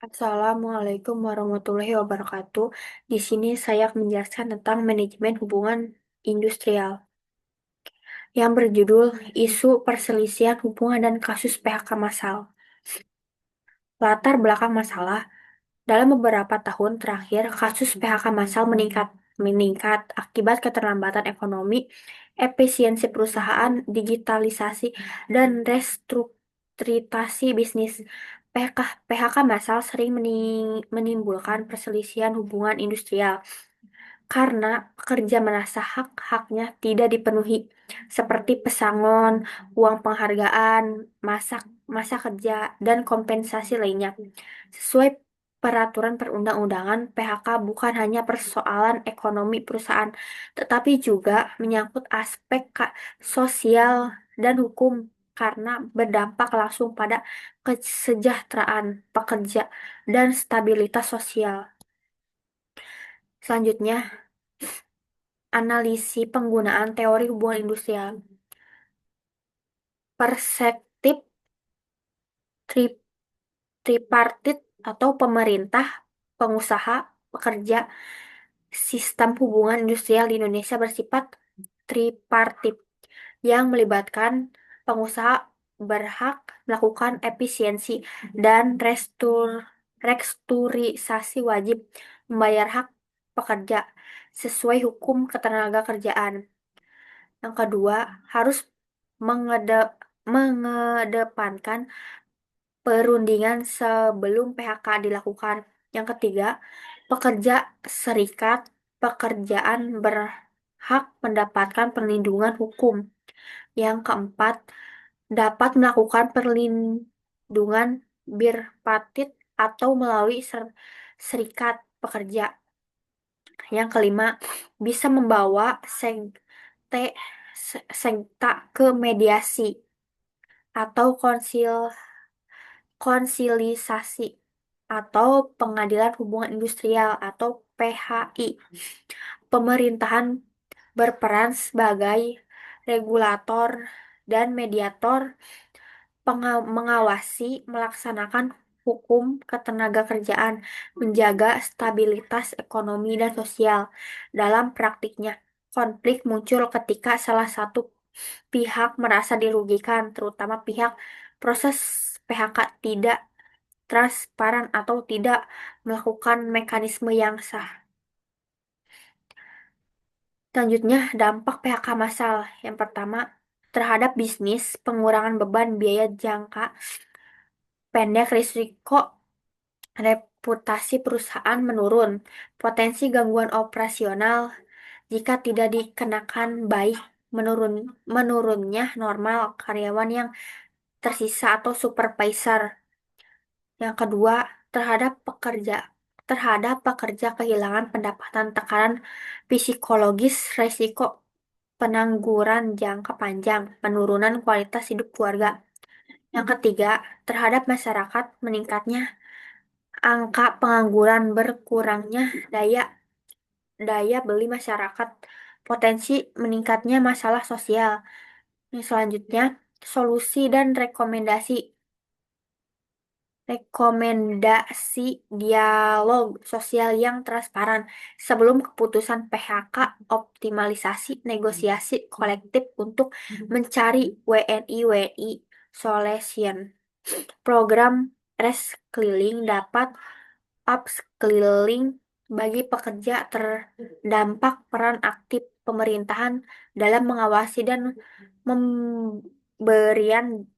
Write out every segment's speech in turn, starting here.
Assalamualaikum warahmatullahi wabarakatuh. Di sini saya akan menjelaskan tentang manajemen hubungan industrial yang berjudul Isu Perselisihan Hubungan dan Kasus PHK Massal. Latar belakang masalah, dalam beberapa tahun terakhir, kasus PHK massal meningkat akibat keterlambatan ekonomi, efisiensi perusahaan, digitalisasi, dan restrukturisasi bisnis. PHK massal sering menimbulkan perselisihan hubungan industrial karena pekerja merasa hak-haknya tidak dipenuhi, seperti pesangon, uang penghargaan, masa masa kerja, dan kompensasi lainnya. Sesuai peraturan perundang-undangan, PHK bukan hanya persoalan ekonomi perusahaan, tetapi juga menyangkut aspek sosial dan hukum karena berdampak langsung pada kesejahteraan pekerja dan stabilitas sosial. Selanjutnya, analisis penggunaan teori hubungan industrial. Perspektif tri- tripartit atau pemerintah, pengusaha, pekerja. Sistem hubungan industrial di Indonesia bersifat tripartit yang melibatkan pengusaha berhak melakukan efisiensi dan restrukturisasi wajib membayar hak pekerja sesuai hukum ketenagakerjaan. Yang kedua, harus mengedepankan perundingan sebelum PHK dilakukan. Yang ketiga, pekerja serikat pekerjaan berhak mendapatkan perlindungan hukum. Yang keempat, dapat melakukan perlindungan birpartit atau melalui serikat pekerja. Yang kelima, bisa membawa sengketa ke mediasi atau konsilisasi atau pengadilan hubungan industrial atau PHI. Pemerintahan berperan sebagai regulator dan mediator mengawasi melaksanakan hukum ketenagakerjaan, menjaga stabilitas ekonomi dan sosial. Dalam praktiknya, konflik muncul ketika salah satu pihak merasa dirugikan, terutama pihak proses PHK tidak transparan atau tidak melakukan mekanisme yang sah. Selanjutnya, dampak PHK massal. Yang pertama, terhadap bisnis, pengurangan beban biaya jangka pendek, risiko reputasi perusahaan menurun, potensi gangguan operasional jika tidak dikenakan baik, menurunnya normal karyawan yang tersisa atau supervisor. Yang kedua, terhadap pekerja kehilangan pendapatan, tekanan psikologis, resiko pengangguran jangka panjang, penurunan kualitas hidup keluarga. Yang ketiga, terhadap masyarakat meningkatnya angka pengangguran, berkurangnya daya daya beli masyarakat, potensi meningkatnya masalah sosial. Yang selanjutnya, solusi dan rekomendasi. Rekomendasi dialog sosial yang transparan sebelum keputusan PHK, optimalisasi negosiasi kolektif untuk mencari WNI solution. Program reskilling dapat upskilling bagi pekerja terdampak, peran aktif pemerintahan dalam mengawasi dan memberian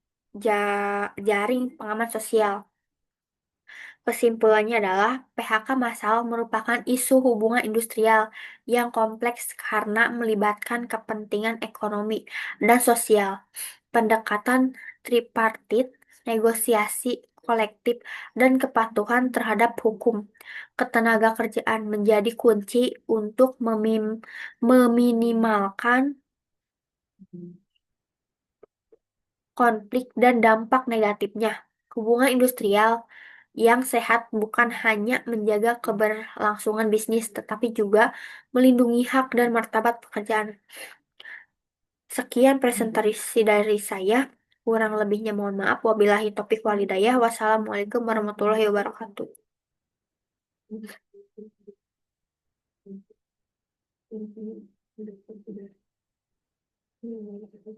jaring pengaman sosial. Kesimpulannya adalah PHK massal merupakan isu hubungan industrial yang kompleks karena melibatkan kepentingan ekonomi dan sosial. Pendekatan tripartit, negosiasi kolektif, dan kepatuhan terhadap hukum ketenagakerjaan menjadi kunci untuk meminimalkan konflik dan dampak negatifnya. Hubungan industrial yang sehat bukan hanya menjaga keberlangsungan bisnis, tetapi juga melindungi hak dan martabat pekerjaan. Sekian presentasi dari saya. Kurang lebihnya mohon maaf. Wabillahi taufiq walhidayah. Wassalamualaikum warahmatullahi wabarakatuh.